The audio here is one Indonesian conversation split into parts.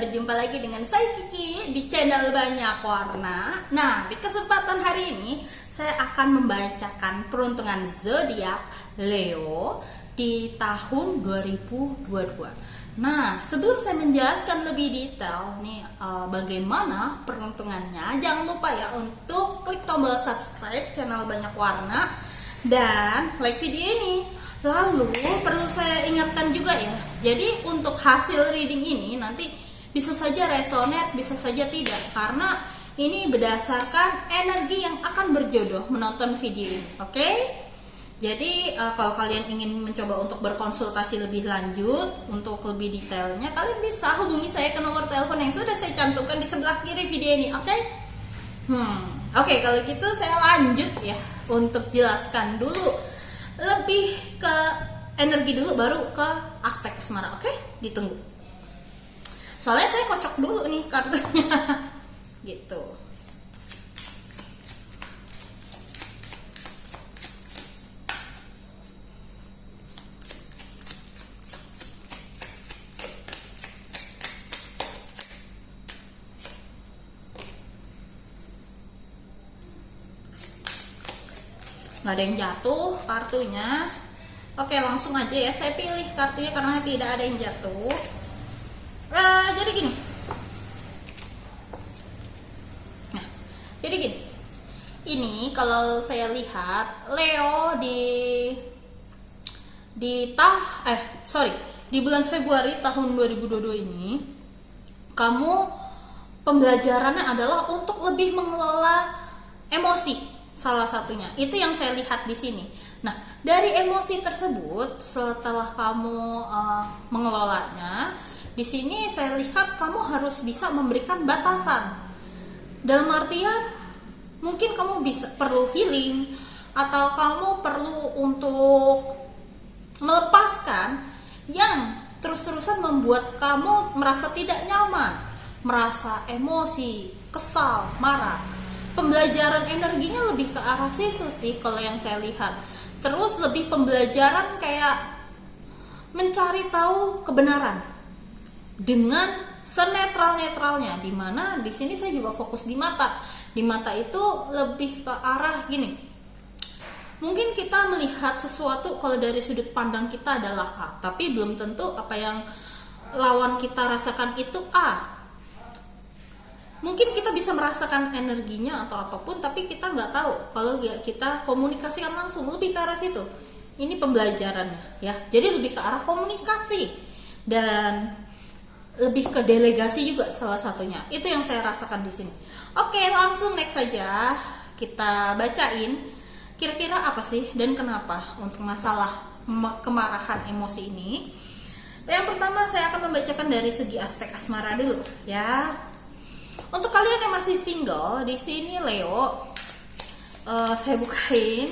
berjumpa lagi dengan saya Kiki di channel Banyak Warna. Nah, di kesempatan hari ini saya akan membacakan peruntungan zodiak Leo di tahun 2022. Nah, sebelum saya menjelaskan lebih detail nih bagaimana peruntungannya, jangan lupa ya untuk klik tombol subscribe channel Banyak Warna dan like video ini. Lalu perlu saya ingatkan juga ya, jadi untuk hasil reading ini nanti bisa saja resonate, bisa saja tidak, karena ini berdasarkan energi yang akan berjodoh menonton video ini. Oke? Jadi kalau kalian ingin mencoba untuk berkonsultasi lebih lanjut untuk lebih detailnya, kalian bisa hubungi saya ke nomor telepon yang sudah saya cantumkan di sebelah kiri video ini. Oke? Oke, kalau gitu saya lanjut ya untuk jelaskan dulu lebih ke energi dulu, baru ke aspek asmara. Oke? Ditunggu. Soalnya saya kocok dulu nih kartunya. Gitu. Nggak ada yang jatuh kartunya. Oke, langsung aja ya, saya pilih kartunya karena tidak ada yang jatuh. Jadi gini. Nah, jadi gini. Ini kalau saya lihat Leo di bulan Februari tahun 2022 ini, kamu pembelajarannya adalah untuk lebih mengelola emosi. Salah satunya itu yang saya lihat di sini. Nah, dari emosi tersebut setelah kamu mengelolanya, di sini saya lihat kamu harus bisa memberikan batasan. Dalam artian mungkin kamu perlu healing, atau kamu perlu untuk melepaskan yang terus-terusan membuat kamu merasa tidak nyaman, merasa emosi, kesal, marah. Pembelajaran energinya lebih ke arah situ sih kalau yang saya lihat. Terus lebih pembelajaran kayak mencari tahu kebenaran dengan senetral-netralnya, dimana di sini saya juga fokus di mata. Di mata itu lebih ke arah gini. Mungkin kita melihat sesuatu kalau dari sudut pandang kita adalah A, tapi belum tentu apa yang lawan kita rasakan itu A. Mungkin kita bisa merasakan energinya atau apapun, tapi kita nggak tahu kalau kita komunikasikan langsung, lebih ke arah situ. Ini pembelajarannya ya. Jadi lebih ke arah komunikasi dan lebih ke delegasi juga salah satunya. Itu yang saya rasakan di sini. Oke, langsung next saja kita bacain kira-kira apa sih dan kenapa untuk masalah kemarahan emosi ini. Yang pertama saya akan membacakan dari segi aspek asmara dulu ya. Untuk kalian yang masih single, di sini Leo, saya bukain.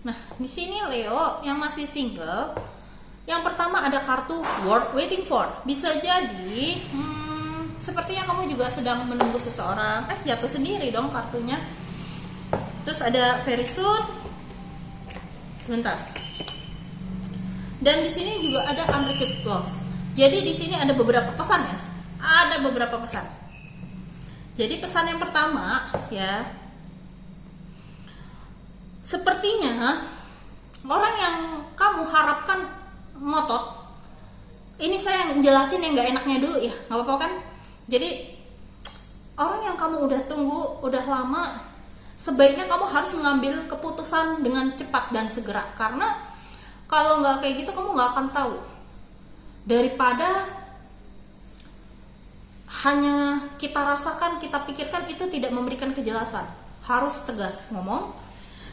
Nah, di sini Leo yang masih single, yang pertama ada kartu Worth Waiting For. Bisa jadi, sepertinya kamu juga sedang menunggu seseorang. Jatuh sendiri dong kartunya. Terus ada Very Soon. Sebentar. Dan di sini juga ada Unrequited Love. Jadi di sini ada beberapa pesan ya. Ada beberapa pesan. Jadi pesan yang pertama ya, sepertinya orang yang kamu harapkan ngotot. Ini saya jelasin yang nggak enaknya dulu ya, nggak apa-apa kan? Jadi orang yang kamu udah tunggu udah lama, sebaiknya kamu harus mengambil keputusan dengan cepat dan segera, karena kalau nggak kayak gitu kamu nggak akan tahu. Daripada hanya kita rasakan, kita pikirkan, itu tidak memberikan kejelasan. Harus tegas ngomong.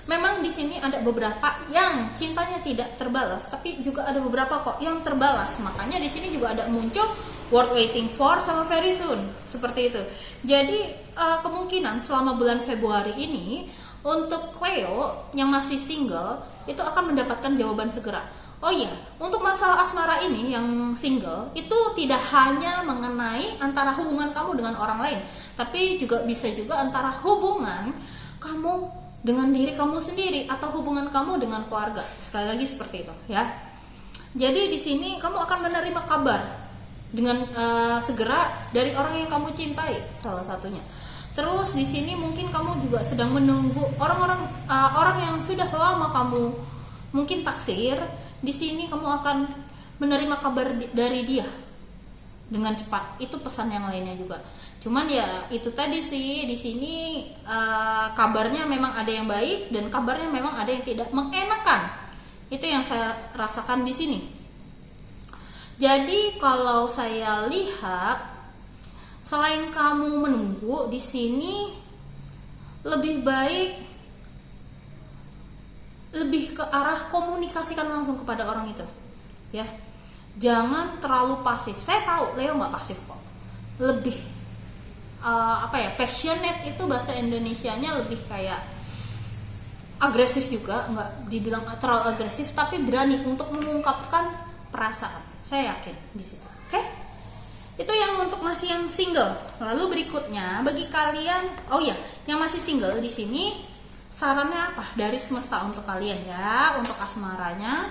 Memang di sini ada beberapa yang cintanya tidak terbalas, tapi juga ada beberapa kok yang terbalas. Makanya di sini juga ada muncul Worth Waiting For sama Very Soon, seperti itu. Jadi kemungkinan selama bulan Februari ini untuk Leo yang masih single itu akan mendapatkan jawaban segera. Oh iya, untuk masalah asmara ini yang single itu tidak hanya mengenai antara hubungan kamu dengan orang lain, tapi juga bisa juga antara hubungan kamu dengan diri kamu sendiri atau hubungan kamu dengan keluarga. Sekali lagi seperti itu ya. Jadi di sini kamu akan menerima kabar dengan segera dari orang yang kamu cintai, salah satunya. Terus di sini mungkin kamu juga sedang menunggu orang yang sudah lama kamu mungkin taksir. Di sini kamu akan menerima kabar dari dia dengan cepat. Itu pesan yang lainnya juga. Cuman ya itu tadi sih, di sini kabarnya memang ada yang baik dan kabarnya memang ada yang tidak mengenakan. Itu yang saya rasakan di sini. Jadi kalau saya lihat, selain kamu menunggu, di sini lebih baik lebih ke arah komunikasikan langsung kepada orang itu, ya. Jangan terlalu pasif. Saya tahu Leo nggak pasif kok. Lebih passionate itu bahasa Indonesianya lebih kayak agresif juga, nggak dibilang terlalu agresif, tapi berani untuk mengungkapkan perasaan. Saya yakin di situ. Oke? Itu yang untuk masih yang single. Lalu berikutnya bagi kalian, yang masih single di sini sarannya apa dari semesta untuk kalian ya, untuk asmaranya.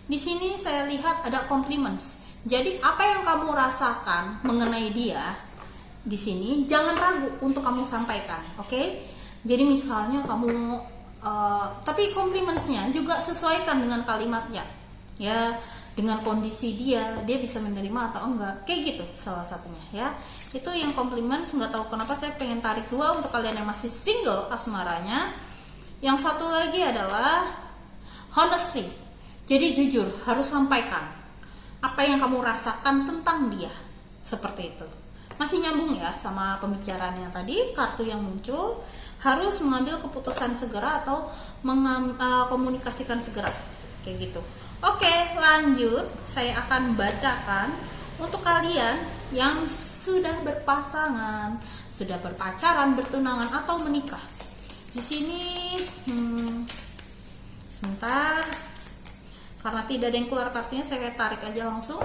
Di sini saya lihat ada compliments. Jadi apa yang kamu rasakan mengenai dia di sini jangan ragu untuk kamu sampaikan, oke? Jadi misalnya kamu tapi complimentsnya juga sesuaikan dengan kalimatnya, ya, dengan kondisi dia bisa menerima atau enggak, kayak gitu salah satunya ya. Itu yang compliments. Nggak tahu kenapa saya pengen tarik dua untuk kalian yang masih single asmaranya. Yang satu lagi adalah honesty. Jadi jujur, harus sampaikan apa yang kamu rasakan tentang dia, seperti itu. Masih nyambung ya sama pembicaraan yang tadi, kartu yang muncul harus mengambil keputusan segera atau komunikasikan segera, kayak gitu. Oke, lanjut. Saya akan bacakan untuk kalian yang sudah berpasangan, sudah berpacaran, bertunangan atau menikah. Di sini sebentar, karena tidak ada yang keluar kartunya, saya tarik aja langsung.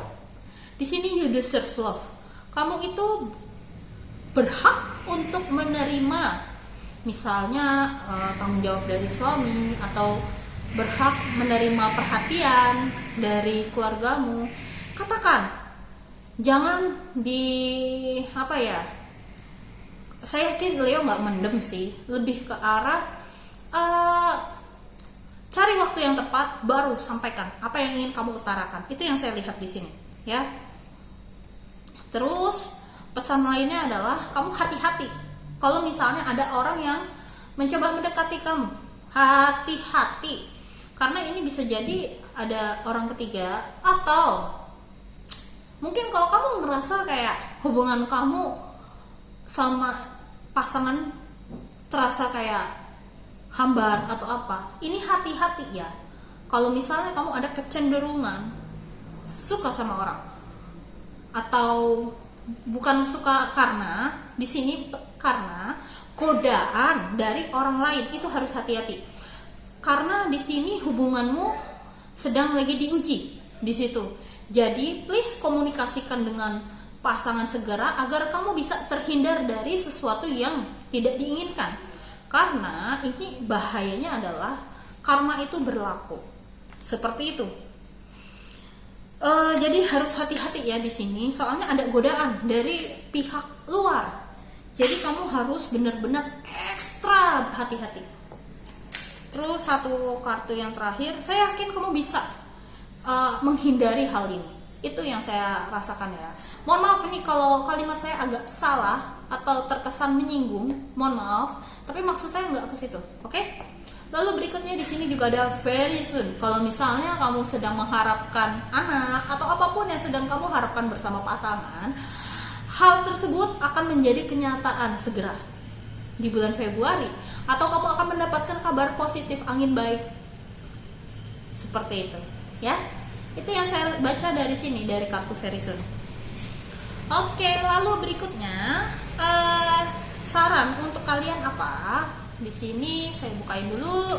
Di sini you deserve love. Kamu itu berhak untuk menerima, misalnya tanggung jawab dari suami, atau berhak menerima perhatian dari keluargamu. Katakan, jangan saya yakin Leo nggak mendem sih, lebih ke arah cari waktu yang tepat baru sampaikan apa yang ingin kamu utarakan. Itu yang saya lihat di sini, ya. Terus pesan lainnya adalah kamu hati-hati. Kalau misalnya ada orang yang mencoba mendekati kamu, hati-hati. Karena ini bisa jadi ada orang ketiga, atau mungkin kalau kamu ngerasa kayak hubungan kamu sama pasangan terasa kayak hambar atau apa, ini hati-hati ya. Kalau misalnya kamu ada kecenderungan suka sama orang, atau bukan suka karena di sini karena godaan dari orang lain, itu harus hati-hati. Karena di sini hubunganmu sedang lagi diuji di situ. Jadi please komunikasikan dengan pasangan segera agar kamu bisa terhindar dari sesuatu yang tidak diinginkan. Karena ini bahayanya adalah karma itu berlaku. Seperti itu. Jadi harus hati-hati ya di sini, soalnya ada godaan dari pihak luar. Jadi kamu harus benar-benar ekstra hati-hati. Terus satu kartu yang terakhir, saya yakin kamu bisa menghindari hal ini. Itu yang saya rasakan ya. Mohon maaf ini kalau kalimat saya agak salah atau terkesan menyinggung, mohon maaf. Tapi maksud saya nggak ke situ, oke? Lalu berikutnya di sini juga ada very soon. Kalau misalnya kamu sedang mengharapkan anak atau apapun yang sedang kamu harapkan bersama pasangan, hal tersebut akan menjadi kenyataan segera di bulan Februari, atau kamu akan mendapatkan kabar positif angin baik. Seperti itu, ya. Itu yang saya baca dari sini, dari kartu very soon. Oke, lalu berikutnya saran untuk kalian apa? Di sini saya bukain dulu.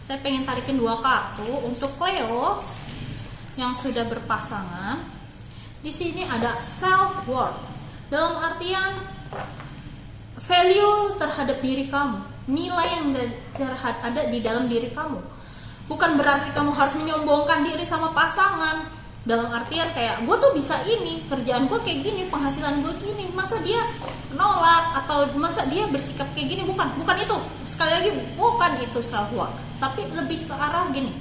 Saya pengen tarikin 2 kartu untuk Leo yang sudah berpasangan. Di sini ada self worth. Dalam artian value terhadap diri kamu, nilai yang ada di dalam diri kamu. Bukan berarti kamu harus menyombongkan diri sama pasangan, dalam artian kayak gue tuh bisa ini, kerjaan gue kayak gini, penghasilan gue gini, masa dia nolak atau masa dia bersikap kayak gini. Bukan itu, sekali lagi bukan itu self worth, tapi lebih ke arah gini,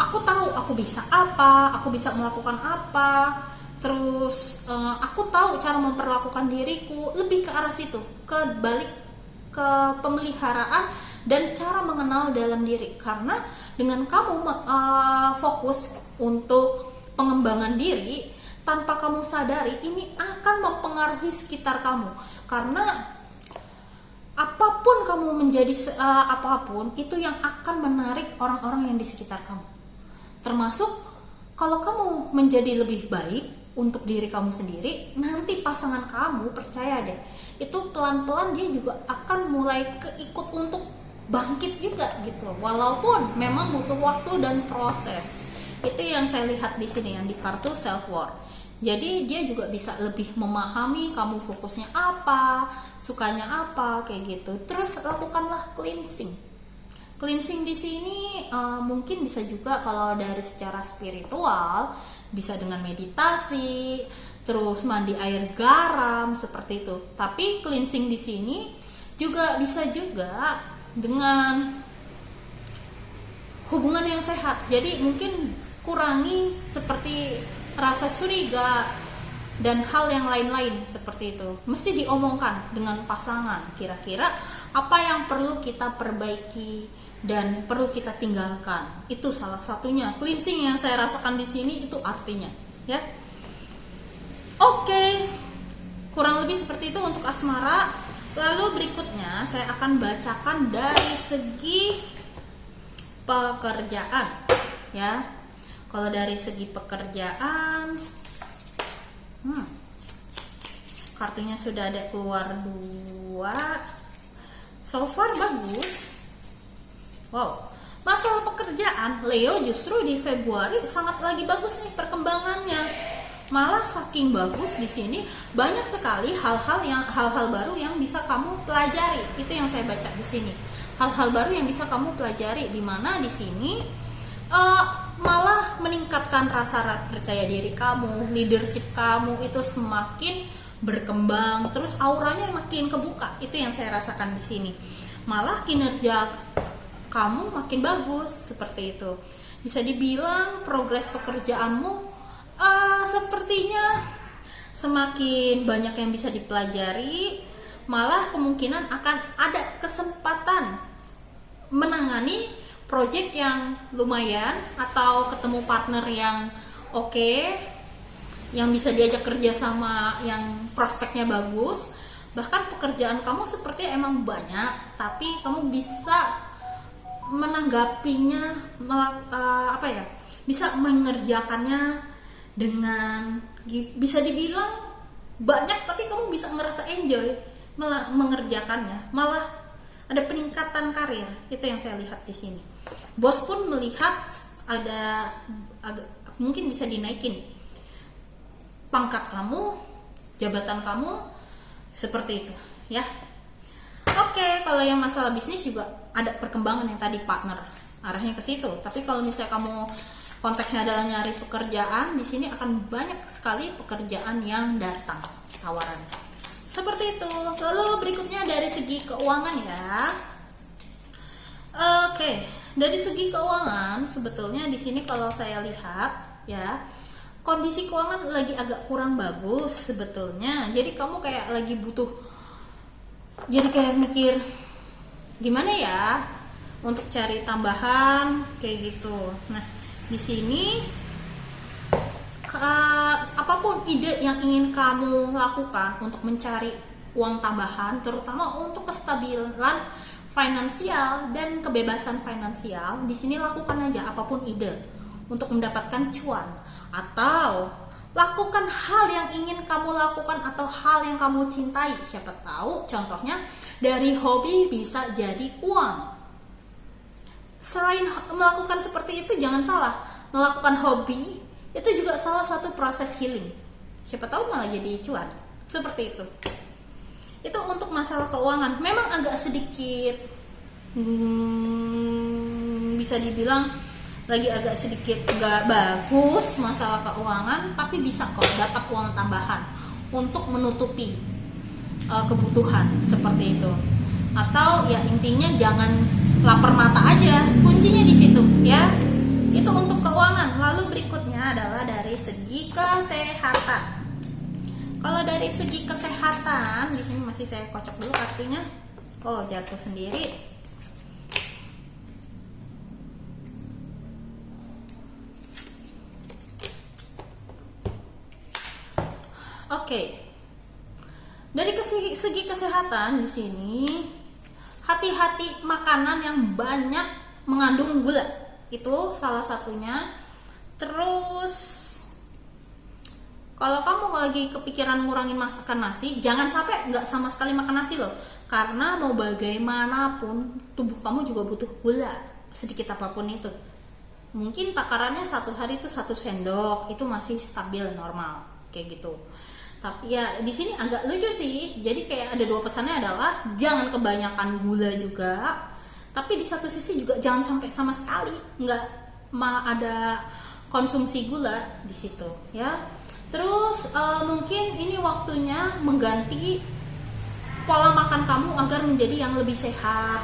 aku tahu aku bisa apa, aku bisa melakukan apa, terus aku tahu cara memperlakukan diriku, lebih ke arah situ, ke balik ke pemeliharaan dan cara mengenal dalam diri. Karena dengan kamu fokus untuk pengembangan diri, tanpa kamu sadari ini akan mempengaruhi sekitar kamu. Karena apapun kamu menjadi apapun, itu yang akan menarik orang-orang yang di sekitar kamu. Termasuk kalau kamu menjadi lebih baik untuk diri kamu sendiri, nanti pasangan kamu, percaya deh, itu pelan-pelan dia juga akan mulai keikut untuk bangkit juga gitu, walaupun memang butuh waktu dan proses. Itu yang saya lihat di sini, yang di kartu self worth. Jadi dia juga bisa lebih memahami kamu fokusnya apa, sukanya apa, kayak gitu. Terus lakukanlah cleansing. Cleansing di sini mungkin bisa juga kalau dari secara spiritual, bisa dengan meditasi, terus mandi air garam seperti itu. Tapi cleansing di sini juga bisa juga dengan hubungan yang sehat. Jadi mungkin kurangi seperti rasa curiga dan hal yang lain-lain seperti itu. Mesti diomongkan dengan pasangan, kira-kira apa yang perlu kita perbaiki dan perlu kita tinggalkan. Itu salah satunya cleansing yang saya rasakan di sini, itu artinya, ya. Oke, kurang lebih seperti itu untuk asmara. Lalu berikutnya saya akan bacakan dari segi pekerjaan, ya. Kalau dari segi pekerjaan, kartunya sudah ada keluar 2. So far bagus. Wow, masalah pekerjaan Leo justru di Februari sangat lagi bagus nih perkembangannya. Malah saking bagus di sini banyak sekali hal-hal baru yang bisa kamu pelajari. Itu yang saya baca di sini. Hal-hal baru yang bisa kamu pelajari, di mana di sini malah meningkatkan rasa percaya diri kamu, leadership kamu itu semakin berkembang, terus auranya makin kebuka. Itu yang saya rasakan di sini. Malah kinerja kamu makin bagus seperti itu. Bisa dibilang progres pekerjaanmu sepertinya semakin banyak yang bisa dipelajari. Malah kemungkinan akan ada kesempatan menangani project yang lumayan atau ketemu partner yang oke, yang bisa diajak kerja sama, yang prospeknya bagus. Bahkan pekerjaan kamu sepertinya emang banyak, tapi kamu bisa menanggapinya, bisa mengerjakannya dengan, bisa dibilang banyak, tapi kamu bisa ngerasa enjoy mengerjakannya. Malah ada peningkatan karir. Itu yang saya lihat di sini. Bos pun melihat ada mungkin bisa dinaikin pangkat kamu, jabatan kamu, seperti itu, ya. Oke, kalau yang masalah bisnis juga ada perkembangan yang tadi partner, arahnya ke situ. Tapi kalau misalnya kamu konteksnya adalah nyari pekerjaan, di sini akan banyak sekali pekerjaan yang datang, tawaran. Seperti itu. Lalu berikutnya dari segi keuangan, ya. Oke, dari segi keuangan sebetulnya di sini kalau saya lihat, ya, kondisi keuangan lagi agak kurang bagus sebetulnya. Jadi kamu kayak lagi butuh, jadi kayak mikir gimana ya untuk cari tambahan kayak gitu. Nah, di sini apapun ide yang ingin kamu lakukan untuk mencari uang tambahan, terutama untuk kestabilan finansial dan kebebasan finansial, di sini lakukan aja apapun ide untuk mendapatkan cuan, atau lakukan hal yang ingin kamu lakukan atau hal yang kamu cintai. Siapa tahu contohnya dari hobi bisa jadi uang. Selain melakukan seperti itu, jangan salah, melakukan hobi itu juga salah satu proses healing. Siapa tahu malah jadi cuan. Seperti itu. Itu untuk masalah keuangan. Memang agak sedikit bisa dibilang lagi agak sedikit nggak bagus masalah keuangan, tapi bisa kok dapat uang tambahan untuk menutupi kebutuhan seperti itu. Atau ya intinya jangan lapar mata aja, kuncinya di situ ya. Itu untuk keuangan. Lalu berikutnya adalah dari segi kesehatan. Kalau dari segi kesehatan, di sini masih saya kocok dulu kartunya. Oh, jatuh sendiri. Oke. Dari segi kesehatan di sini, hati-hati makanan yang banyak mengandung gula. Itu salah satunya. Terus kalau kamu lagi kepikiran ngurangin masakan nasi, jangan sampai nggak sama sekali makan nasi loh. Karena mau bagaimanapun tubuh kamu juga butuh gula, sedikit apapun itu. Mungkin takarannya satu hari itu 1 sendok, itu masih stabil normal kayak gitu. Tapi ya di sini agak lucu sih. Jadi kayak ada 2 pesannya adalah jangan kebanyakan gula juga, tapi di satu sisi juga jangan sampai sama sekali nggak ada konsumsi gula di situ ya. Terus mungkin ini waktunya mengganti pola makan kamu agar menjadi yang lebih sehat.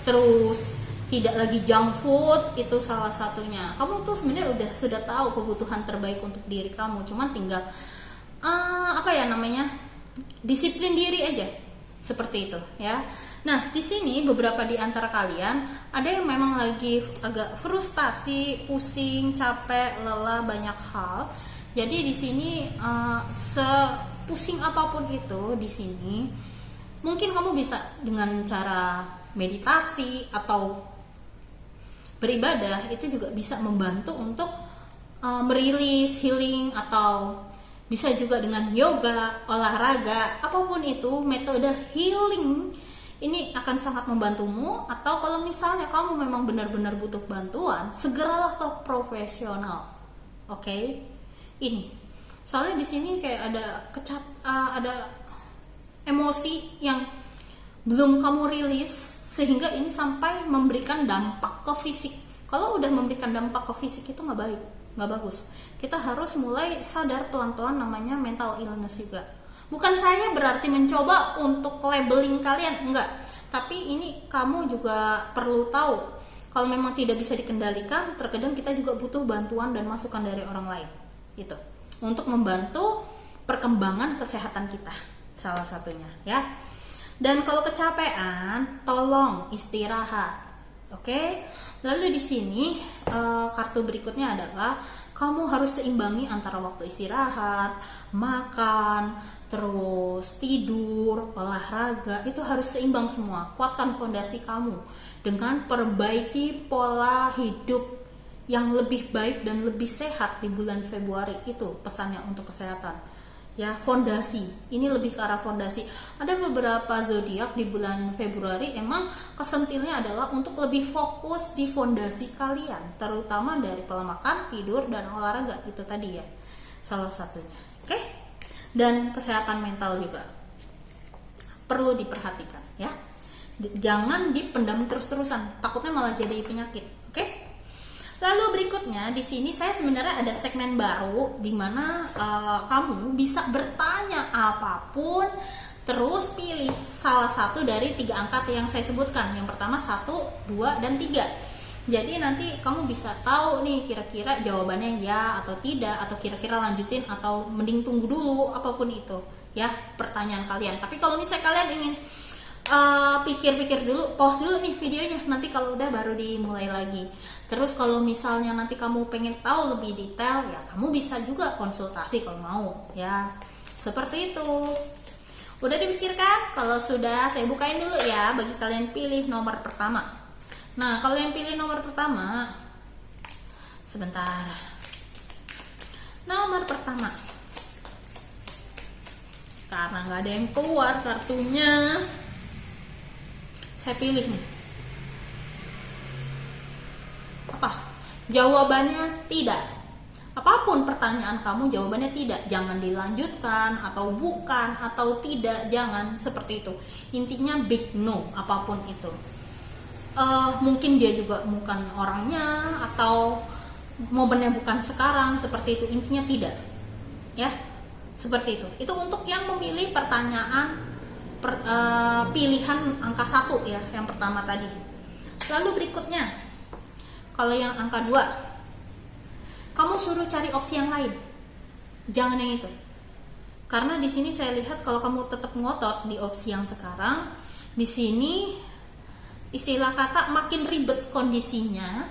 Terus tidak lagi junk food, itu salah satunya. Kamu tuh sebenarnya sudah tahu kebutuhan terbaik untuk diri kamu, cuman tinggal disiplin diri aja seperti itu ya. Nah di sini beberapa di antara kalian ada yang memang lagi agak frustasi, pusing, capek, lelah banyak hal. Jadi di sini sepusing apapun itu di sini, mungkin kamu bisa dengan cara meditasi atau beribadah, itu juga bisa membantu untuk merilis, healing, atau bisa juga dengan yoga, olahraga, apapun itu metode healing ini akan sangat membantumu. Atau kalau misalnya kamu memang benar-benar butuh bantuan, segeralah ke profesional. Oke? Ini soalnya di sini kayak ada emosi yang belum kamu rilis sehingga ini sampai memberikan dampak ke fisik. Kalau udah memberikan dampak ke fisik itu nggak baik, nggak bagus. Kita harus mulai sadar pelan-pelan, namanya mental illness juga. Bukan saya berarti mencoba untuk labeling kalian, enggak. Tapi ini kamu juga perlu tahu, kalau memang tidak bisa dikendalikan, terkadang kita juga butuh bantuan dan masukan dari orang lain. Itu untuk membantu perkembangan kesehatan kita, salah satunya ya. Dan kalau kecapean, tolong istirahat. Oke. Lalu di sini kartu berikutnya adalah kamu harus seimbangi antara waktu istirahat, makan, terus tidur, olahraga, itu harus seimbang semua. Kuatkan fondasi kamu dengan perbaiki pola hidup yang lebih baik dan lebih sehat di bulan Februari. Itu pesannya untuk kesehatan. Ya, fondasi. Ini lebih ke arah fondasi. Ada beberapa zodiak di bulan Februari emang kesentilnya adalah untuk lebih fokus di fondasi kalian, terutama dari pola makan, tidur, dan olahraga. Itu tadi ya, salah satunya. Oke? Dan kesehatan mental juga perlu diperhatikan ya. Jangan dipendam terus-terusan, takutnya malah jadi penyakit. Oke? Lalu berikutnya di sini saya sebenarnya ada segmen baru di mana kamu bisa bertanya apapun, terus pilih salah satu dari 3 angka yang saya sebutkan. Yang pertama 1, 2, dan 3. Jadi nanti kamu bisa tahu nih kira-kira jawabannya ya atau tidak, atau kira-kira lanjutin atau mending tunggu dulu, apapun itu ya pertanyaan kalian. Tapi kalau misalnya kalian ingin pikir-pikir dulu, pause dulu nih videonya, nanti kalau udah baru dimulai lagi. Terus kalau misalnya nanti kamu pengen tahu lebih detail, ya kamu bisa juga konsultasi kalau mau ya, seperti itu. Udah dipikirkan? Kalau sudah, saya bukain dulu ya bagi kalian pilih nomor pertama. Nah, kalau yang pilih nomor pertama, sebentar, nomor pertama, karena nggak ada yang keluar kartunya, saya pilih nih. Apa? Jawabannya tidak. Apapun pertanyaan kamu, jawabannya tidak. Jangan dilanjutkan atau bukan atau tidak, jangan seperti itu. Intinya big no, apapun itu. mungkin dia juga bukan orangnya atau momennya bukan sekarang, seperti itu. Intinya tidak, ya, seperti itu untuk yang memilih pertanyaan pilihan angka 1 ya, yang pertama tadi. Lalu berikutnya, kalau yang angka 2, kamu suruh cari opsi yang lain, jangan yang itu. Karena di sini saya lihat kalau kamu tetap ngotot di opsi yang sekarang, di sini istilah kata makin ribet kondisinya,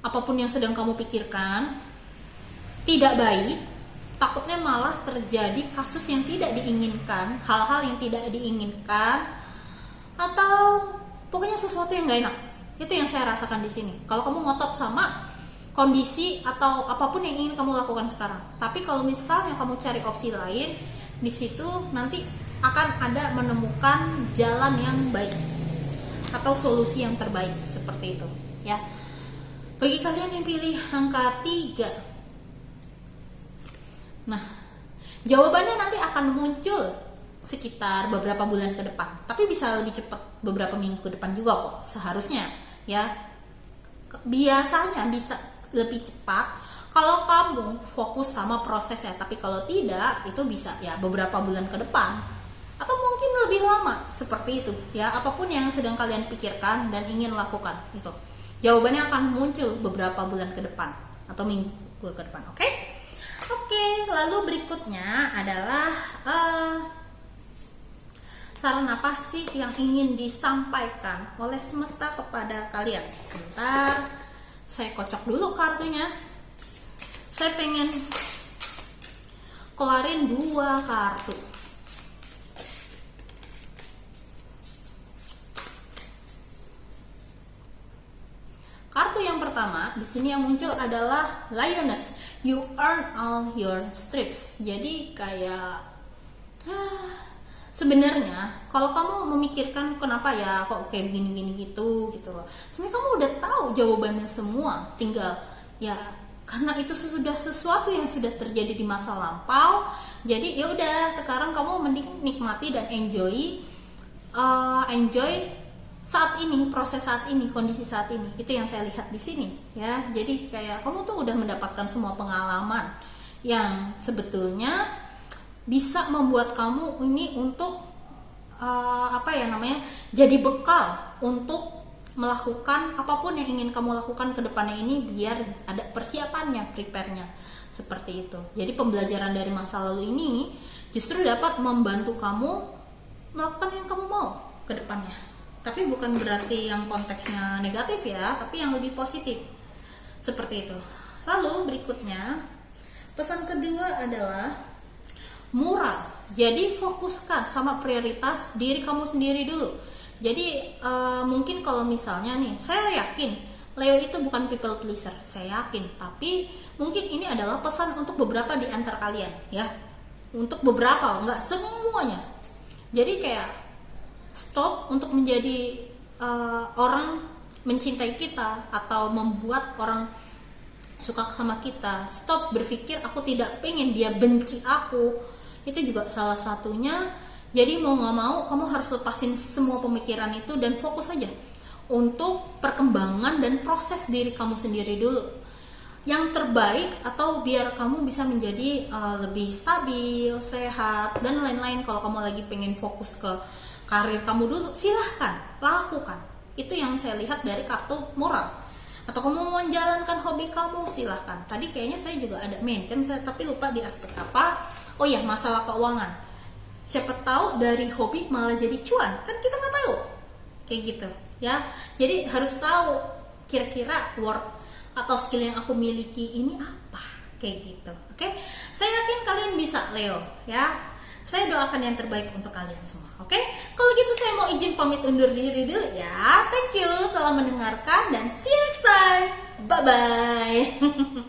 apapun yang sedang kamu pikirkan tidak baik, takutnya malah terjadi kasus yang tidak diinginkan, hal-hal yang tidak diinginkan, atau pokoknya sesuatu yang gak enak. Itu yang saya rasakan di sini. Kalau kamu ngotot sama kondisi atau apapun yang ingin kamu lakukan sekarang, tapi kalau misalnya kamu cari opsi lain, di situ nanti akan ada menemukan jalan yang baik atau solusi yang terbaik, seperti itu ya. Bagi kalian yang pilih angka 3, nah jawabannya nanti akan muncul sekitar beberapa bulan ke depan, tapi bisa lebih cepat, beberapa minggu ke depan juga kok seharusnya ya. Biasanya bisa lebih cepat kalau kamu fokus sama prosesnya, tapi kalau tidak itu bisa ya beberapa bulan ke depan atau mungkin lebih lama, seperti itu ya. Apapun yang sedang kalian pikirkan dan ingin lakukan, itu jawabannya akan muncul beberapa bulan ke depan atau minggu ke depan. Oke, lalu berikutnya adalah saran apa sih yang ingin disampaikan oleh semesta kepada kalian. Bentar, saya kocok dulu kartunya. Saya pengen keluarin 2 kartu. Kartu yang pertama di sini yang muncul adalah Lioness. You earn all your stripes. Jadi kayak sebenarnya kalau kamu memikirkan kenapa ya kok kayak gini-gini gitu loh. Sebenarnya kamu udah tahu jawabannya semua. Tinggal ya karena itu sudah sesuatu yang sudah terjadi di masa lampau. Jadi ya udah, sekarang kamu mending nikmati dan enjoy saat ini, proses saat ini, kondisi saat ini. Itu yang saya lihat di sini ya. Jadi kayak kamu tuh udah mendapatkan semua pengalaman yang sebetulnya bisa membuat kamu ini untuk jadi bekal untuk melakukan apapun yang ingin kamu lakukan ke depannya ini, biar ada persiapannya, prepare-nya, seperti itu. Jadi pembelajaran dari masa lalu ini justru dapat membantu kamu melakukan yang kamu mau ke depannya. Tapi bukan berarti yang konteksnya negatif ya, tapi yang lebih positif, seperti itu. Lalu berikutnya, pesan kedua adalah moral. Jadi fokuskan sama prioritas diri kamu sendiri dulu. Jadi mungkin kalau misalnya nih, saya yakin Leo itu bukan people pleaser, saya yakin. Tapi mungkin ini adalah pesan untuk beberapa di antara kalian ya. Untuk beberapa, nggak semuanya. Jadi kayak stop untuk menjadi orang mencintai kita atau membuat orang suka sama kita. Stop berpikir aku tidak pengen dia benci aku. Itu juga salah satunya. Jadi mau gak mau kamu harus lepasin semua pemikiran itu dan fokus aja untuk perkembangan dan proses diri kamu sendiri dulu yang terbaik, atau biar kamu bisa menjadi lebih stabil, sehat, dan lain-lain. Kalau kamu lagi pengen fokus ke karir kamu dulu, silahkan lakukan. Itu yang saya lihat dari kartu moral. Atau kamu mau menjalankan hobi kamu, silahkan. Tadi kayaknya saya juga ada maintain, tapi lupa di aspek apa. Oh ya, masalah keuangan. Siapa tahu dari hobi malah jadi cuan, kan kita nggak tahu, kayak gitu ya. Jadi harus tahu kira-kira work atau skill yang aku miliki ini apa, kayak gitu. Oke, saya yakin kalian bisa, Leo ya. Saya doakan yang terbaik untuk kalian semua. Oke, kalau gitu saya mau izin pamit undur diri dulu ya. Thank you telah mendengarkan dan see you next time. Bye bye.